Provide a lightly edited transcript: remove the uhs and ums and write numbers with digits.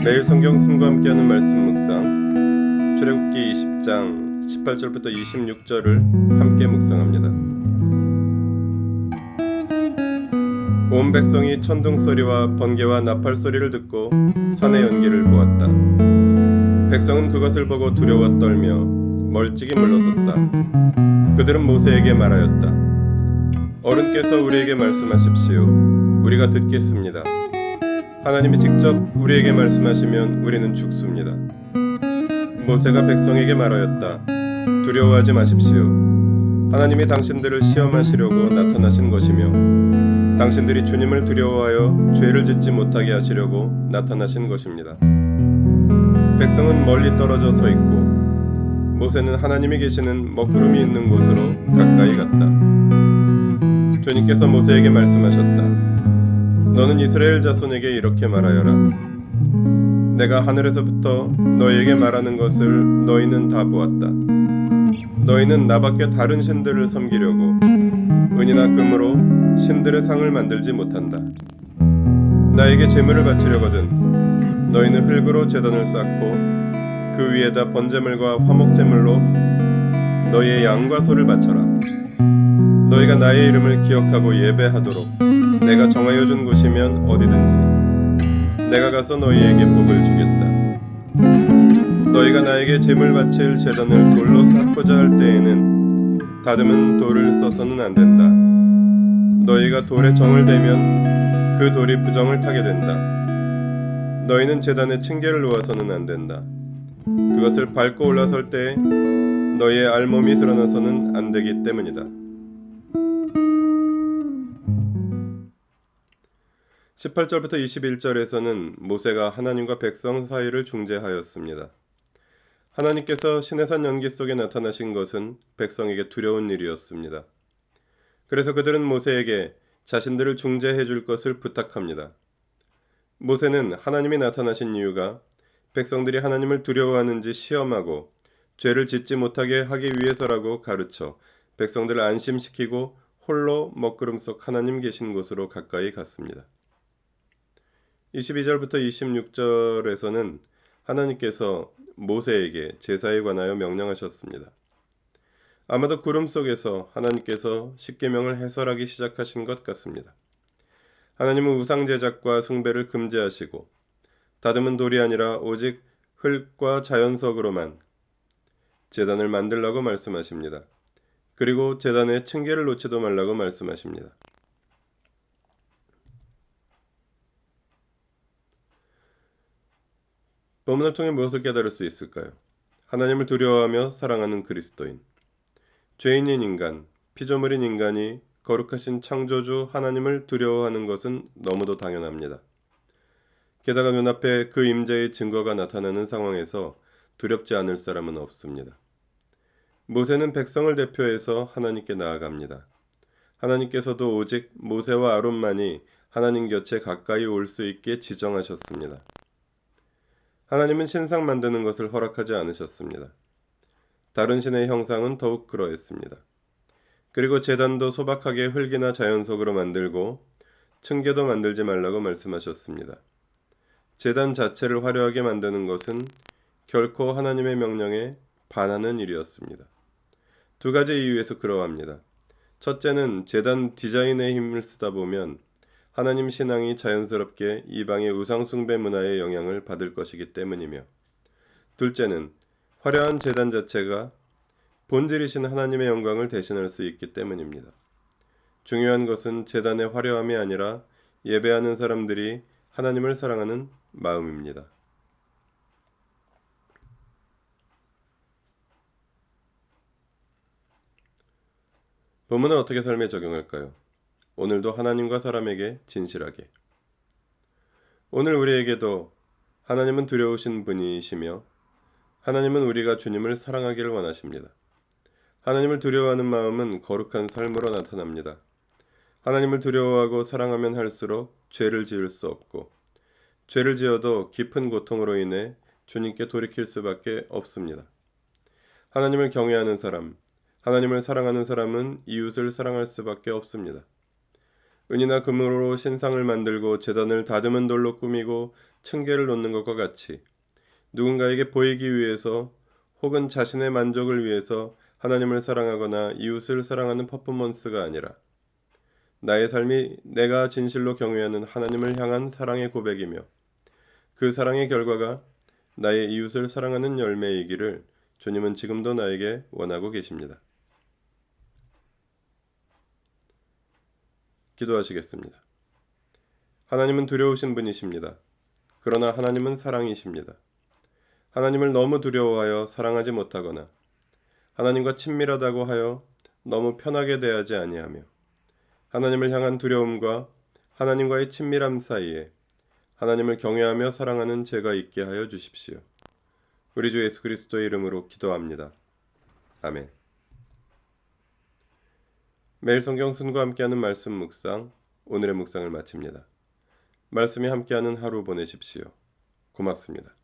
매일 성경 순과 함께하는 말씀 묵상, 출애굽기 20장 18절부터 26절을 함께 묵상합니다. 온 백성이 천둥 소리와 번개와 나팔 소리를 듣고 산의 연기를 보았다. 백성은 그것을 보고 두려워 떨며 멀찍이 물러섰다. 그들은 모세에게 말하였다. 어른께서 우리에게 말씀하십시오. 우리가 듣겠습니다. 하나님이 직접 우리에게 말씀하시면 우리는 죽습니다. 모세가 백성에게 말하였다. 두려워하지 마십시오. 하나님이 당신들을 시험하시려고 나타나신 것이며 당신들이 주님을 두려워하여 죄를 짓지 못하게 하시려고 나타나신 것입니다. 백성은 멀리 떨어져 서 있고 모세는 하나님이 계시는 먹구름이 있는 곳으로 가까이 갔다. 주님께서 모세에게 말씀하셨다. 너는 이스라엘 자손에게 이렇게 말하여라. 내가 하늘에서부터 너희에게 말하는 것을 너희는 다 보았다. 너희는 나밖에 다른 신들을 섬기려고 은이나 금으로 신들의 상을 만들지 못한다. 나에게 제물을 바치려거든 너희는 흙으로 제단을 쌓고 그 위에다 번제물과 화목제물로 너희의 양과 소를 바쳐라. 너희가 나의 이름을 기억하고 예배하도록 내가 정하여 준 곳이면 어디든지 내가 가서 너희에게 복을 주겠다. 너희가 나에게 제물 바칠 제단을 돌로 쌓고자 할 때에는 다듬은 돌을 써서는 안 된다. 너희가 돌에 정을 대면 그 돌이 부정을 타게 된다. 너희는 제단에 층계를 놓아서는 안 된다. 그것을 밟고 올라설 때 너희의 알몸이 드러나서는 안 되기 때문이다. 18절부터 21절에서는 모세가 하나님과 백성 사이를 중재하였습니다. 하나님께서 시내산 연기 속에 나타나신 것은 백성에게 두려운 일이었습니다. 그래서 그들은 모세에게 자신들을 중재해 줄 것을 부탁합니다. 모세는 하나님이 나타나신 이유가 백성들이 하나님을 두려워하는지 시험하고 죄를 짓지 못하게 하기 위해서라고 가르쳐 백성들을 안심시키고 홀로 먹구름 속 하나님 계신 곳으로 가까이 갔습니다. 22절부터 26절에서는 하나님께서 모세에게 제사에 관하여 명령하셨습니다. 아마도 구름 속에서 하나님께서 십계명을 해설하기 시작하신 것 같습니다. 하나님은 우상 제작과 숭배를 금지하시고 다듬은 돌이 아니라 오직 흙과 자연석으로만 제단을 만들라고 말씀하십니다. 그리고 제단에 층계를 놓지도 말라고 말씀하십니다. 본문을 통해 무엇을 깨달을 수 있을까요? 하나님을 두려워하며 사랑하는 그리스도인, 죄인인 인간, 피조물인 인간이 거룩하신 창조주 하나님을 두려워하는 것은 너무도 당연합니다. 게다가 눈앞에 그 임재의 증거가 나타나는 상황에서 두렵지 않을 사람은 없습니다. 모세는 백성을 대표해서 하나님께 나아갑니다. 하나님께서도 오직 모세와 아론만이 하나님 곁에 가까이 올 수 있게 지정하셨습니다. 하나님은 신상 만드는 것을 허락하지 않으셨습니다. 다른 신의 형상은 더욱 그러했습니다. 그리고 제단도 소박하게 흙이나 자연석으로 만들고 층계도 만들지 말라고 말씀하셨습니다. 제단 자체를 화려하게 만드는 것은 결코 하나님의 명령에 반하는 일이었습니다. 두 가지 이유에서 그러합니다. 첫째는 제단 디자인에 힘을 쓰다 보면 하나님 신앙이 자연스럽게 이방의 우상 숭배 문화의 영향을 받을 것이기 때문이며, 둘째는 화려한 제단 자체가 본질이신 하나님의 영광을 대신할 수 있기 때문입니다. 중요한 것은 제단의 화려함이 아니라 예배하는 사람들이 하나님을 사랑하는 마음입니다. 본문을 어떻게 삶에 적용할까요? 오늘도 하나님과 사람에게 진실하게. 오늘 우리에게도 하나님은 두려우신 분이시며 하나님은 우리가 주님을 사랑하기를 원하십니다. 하나님을 두려워하는 마음은 거룩한 삶으로 나타납니다. 하나님을 두려워하고 사랑하면 할수록 죄를 지을 수 없고 죄를 지어도 깊은 고통으로 인해 주님께 돌이킬 수밖에 없습니다. 하나님을 경외하는 사람, 하나님을 사랑하는 사람은 이웃을 사랑할 수밖에 없습니다. 은이나 금으로 신상을 만들고 제단을 다듬은 돌로 꾸미고 층계를 놓는 것과 같이 누군가에게 보이기 위해서 혹은 자신의 만족을 위해서 하나님을 사랑하거나 이웃을 사랑하는 퍼포먼스가 아니라 나의 삶이 내가 진실로 경외하는 하나님을 향한 사랑의 고백이며 그 사랑의 결과가 나의 이웃을 사랑하는 열매이기를 주님은 지금도 나에게 원하고 계십니다. 기도하시겠습니다. 하나님은 두려우신 분이십니다. 그러나 하나님은 사랑이십니다. 하나님을 너무 두려워하여 사랑하지 못하거나 하나님과 친밀하다고 하여 너무 편하게 대하지 아니하며 하나님을 향한 두려움과 하나님과의 친밀함 사이에 하나님을 경외하며 사랑하는 제가 있게 하여 주십시오. 우리 주 예수 그리스도의 이름으로 기도합니다. 아멘. 매일 성경 순과 함께하는 말씀 묵상, 오늘의 묵상을 마칩니다. 말씀이 함께하는 하루 보내십시오. 고맙습니다.